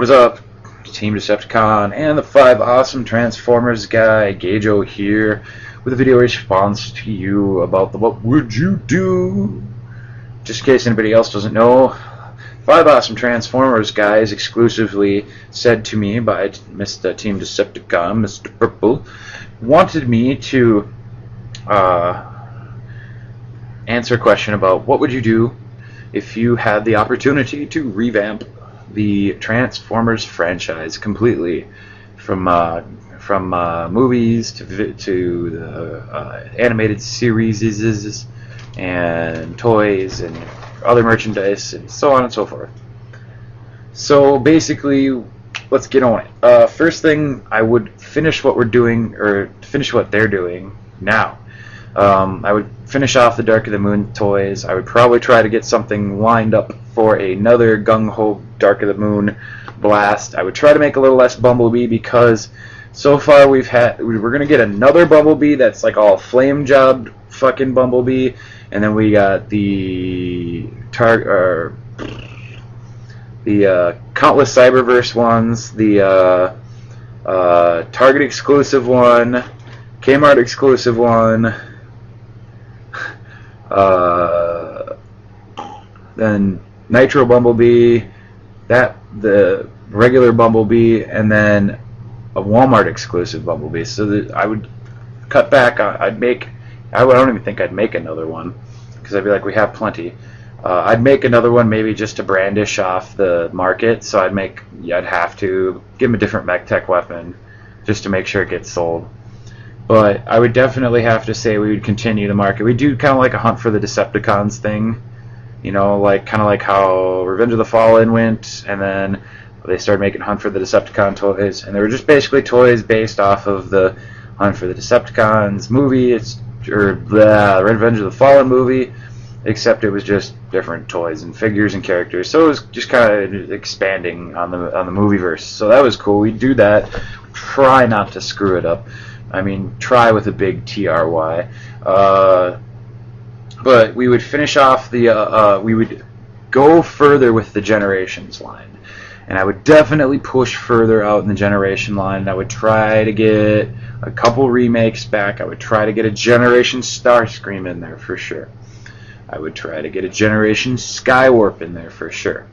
What is up, Team Decepticon and the 5 Awesome Transformers guy, Gajo here, with a video response to you about the what would you do? Just in case anybody else doesn't know, 5 Awesome Transformers guys exclusively said to me by Mr. Team Decepticon, Mr. Purple, wanted me to answer a question about what would you do if you had the opportunity to revamp the Transformers franchise completely, from movies to the animated series and toys and other merchandise and so on and so forth. So basically, let's get on it. First thing, I would finish what we're doing, or finish what they're doing now. I would finish off the Dark of the Moon toys. I would probably try to get something lined up for another gung-ho Dark of the Moon blast. I would try to make a little less Bumblebee, because so far we're going to get another Bumblebee that's like all flame jobbed fucking Bumblebee, and then we got the Countless Cyberverse ones, the Target exclusive one, Kmart exclusive one, then Nitro Bumblebee, the regular Bumblebee, and then a Walmart exclusive Bumblebee. So that I would cut back on. I don't even think I'd make another one, because I'd be like, we have plenty. I'd make another one maybe just to brandish off the market. So I'd have to give him a different MechTech weapon just to make sure it gets sold. But I would definitely have to say we would continue the market. We do kind of like a Hunt for the Decepticons thing, you know, kind of like how Revenge of the Fallen went, and then they started making Hunt for the Decepticon toys, and they were just basically toys based off of the Hunt for the Decepticons movie, or the Revenge of the Fallen movie, except it was just different toys and figures and characters. So it was just kind of expanding on the movieverse. So that was cool. We'd do that. Try not to screw it up. I mean, try with a big TRY. But we would finish off we would go further with the Generations line. And I would definitely push further out in the Generation line. I would try to get a couple remakes back. I would try to get a Generation Starscream in there for sure. I would try to get a Generation Skywarp in there for sure.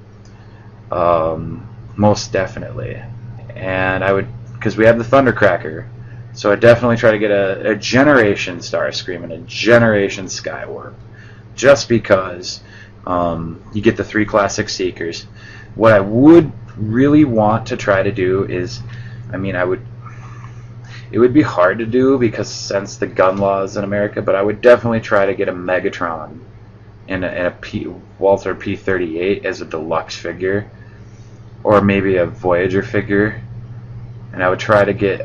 Most definitely. And I would, because we have the Thundercracker, so I'd definitely try to get a Generation Starscream and a Generation Skywarp, just because you get the 3 classic Seekers. What I would really want to try to do is, it would be hard to do because since the gun laws in America, but I would definitely try to get a Megatron and a Walther P-38 as a deluxe figure, or maybe a Voyager figure. And I would try to get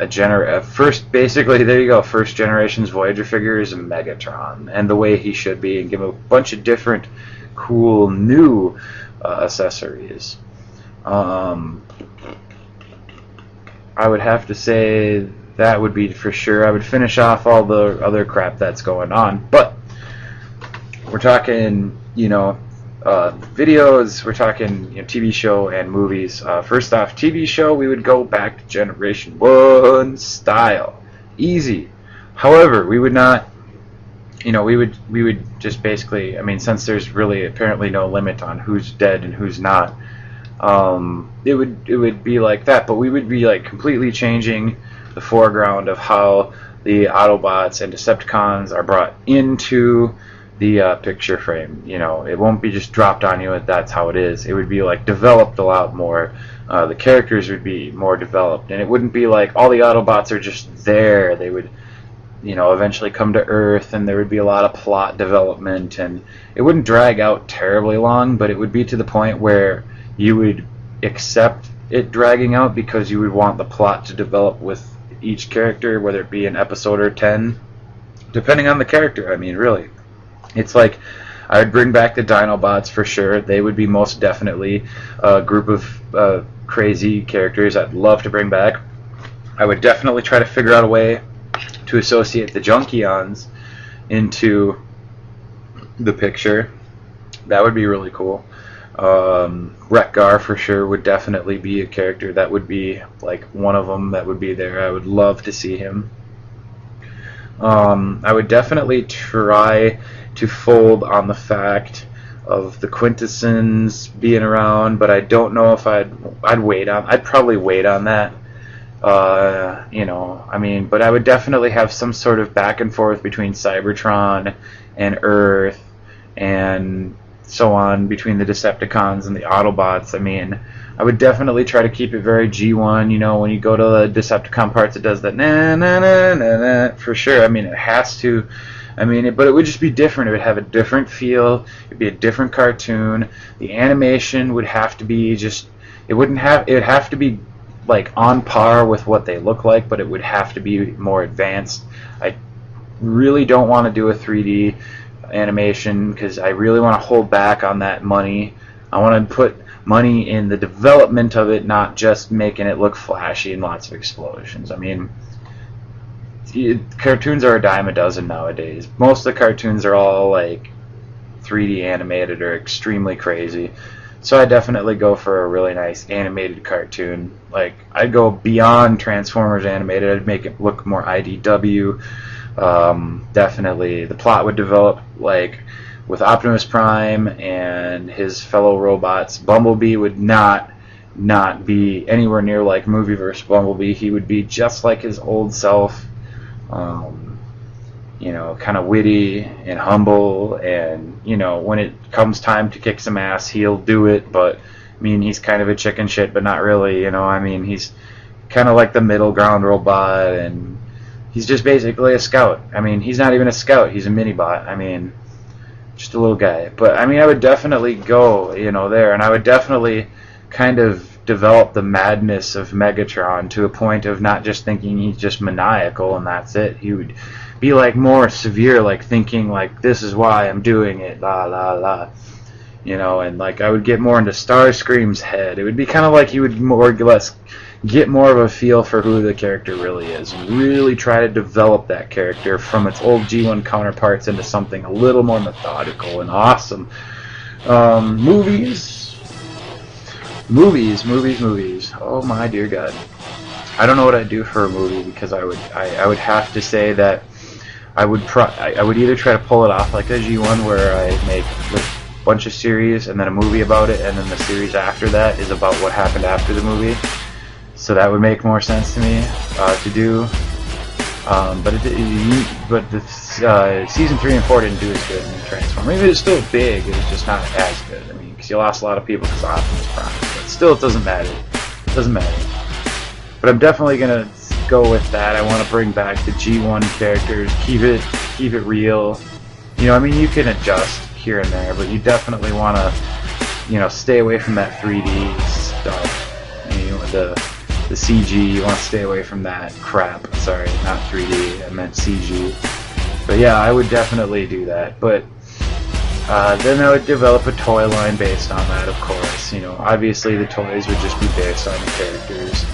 basically, there you go, first generation's Voyager figure is a Megatron, and the way he should be, and give him a bunch of different cool new accessories. I would have to say that would be for sure. I would finish off all the other crap that's going on, but we're talking, videos, we're talking TV show and movies. First off, TV show, we would go back to Generation 1 style. Easy. However, we would not, we would just basically, since there's really apparently no limit on who's dead and who's not, it would be like that, but we would be like completely changing the foreground of how the Autobots and Decepticons are brought into the picture frame. It won't be just dropped on you. That's how it is. It would be like developed a lot more. The characters would be more developed, and it wouldn't be like all the Autobots are just there. They would, eventually come to Earth, and there would be a lot of plot development, and it wouldn't drag out terribly long, but it would be to the point where you would accept it dragging out because you would want the plot to develop with each character, whether it be an episode or 10, depending on the character. Really. It's like, I would bring back the Dinobots for sure. They would be most definitely a group of crazy characters I'd love to bring back. I would definitely try to figure out a way to associate the Junkions into the picture. That would be really cool. Wreck-Gar for sure would definitely be a character that would be like one of them that would be there. I would love to see him. I would definitely try to fold on the fact of the Quintessons being around, but I don't know if I'd probably wait on that. You know, I mean, but I would definitely have some sort of back and forth between Cybertron and Earth and so on, between the Decepticons and the Autobots. I mean, I would definitely try to keep it very G1. You know, when you go to the Decepticon parts, it does that na na na na na for sure. I mean, it has to. I mean, but it would just be different. It would have a different feel. It'd be a different cartoon. The animation would have to be just. It wouldn't have. It would have to be like on par with what they look like, but it would have to be more advanced. I really don't want to do a 3D animation because I really want to hold back on that money. I want to put money in the development of it, not just making it look flashy and lots of explosions. I mean, cartoons are a dime a dozen nowadays. Most of the cartoons are all like 3D animated or extremely crazy. So I definitely go for a really nice animated cartoon. Like, I'd go beyond Transformers animated. I'd make it look more IDW. Definitely the plot would develop like with Optimus Prime and his fellow robots. Bumblebee would not be anywhere near like Movieverse Bumblebee. He would be just like his old self, you know, kind of witty and humble, and you know, when it comes time to kick some ass, he'll do it. But I mean, he's kind of a chicken shit, but not really, you know. I mean, he's kind of like the middle ground robot, and he's just basically a scout. I mean, he's not even a scout. He's a mini-bot. I mean, just a little guy. But, I mean, I would definitely go, you know, there. And I would definitely kind of develop the madness of Megatron to a point of not just thinking he's just maniacal and that's it. He would be, like, more severe, like, thinking, like, this is why I'm doing it, la, la, la. You know, and, like, I would get more into Starscream's head. It would be kind of like you would more or less get more of a feel for who the character really is, and really try to develop that character from its old G1 counterparts into something a little more methodical and awesome. Movies. Oh my dear God. I don't know what I'd do for a movie, because I would have to say that I would either try to pull it off like a G1 where I make like a bunch of series and then a movie about it, and then the series after that is about what happened after the movie. So that would make more sense to me to do, but season 3 and 4 didn't do as good in Transformers. Maybe it's still big, it was just not as good. I mean, because you lost a lot of people because of Optimus Prime, but still, it doesn't matter. It doesn't matter. But I'm definitely gonna go with that. I want to bring back the G1 characters, keep it real. You know, I mean, you can adjust here and there, but you definitely want to, you know, stay away from that 3D stuff. You know, the CG, you want to stay away from that crap. Sorry, not 3D, I meant CG. But yeah, I would definitely do that. But then I would develop a toy line based on that, of course. You know, obviously the toys would just be based on the characters.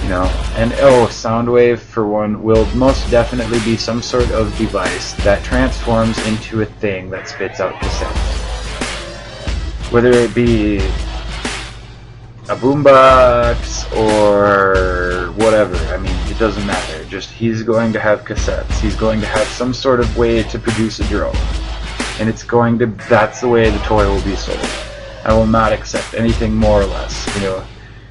You know, and Soundwave, for one, will most definitely be some sort of device that transforms into a thing that spits out cassettes. Whether it be a boombox or whatever, I mean, it doesn't matter. Just, he's going to have cassettes. He's going to have some sort of way to produce a drone. And that's the way the toy will be sold. I will not accept anything more or less, you know.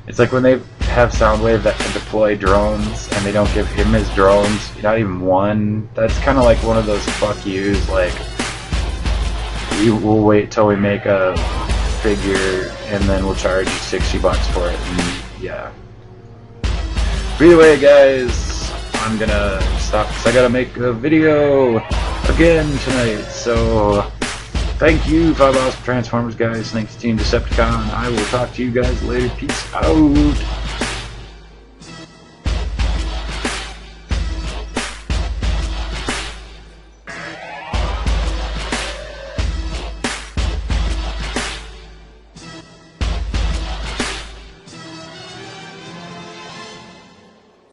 It's like when they have Soundwave that can deploy drones and they don't give him his drones, not even one. That's kind of like one of those fuck yous, like, we'll wait till we make a figure and then we'll charge you $60 for it, and yeah. But either way, guys, I'm gonna stop because I gotta make a video again tonight. So thank you, 5 Awesome Transformers, guys. Thanks, Team Decepticon. I will talk to you guys later. Peace out.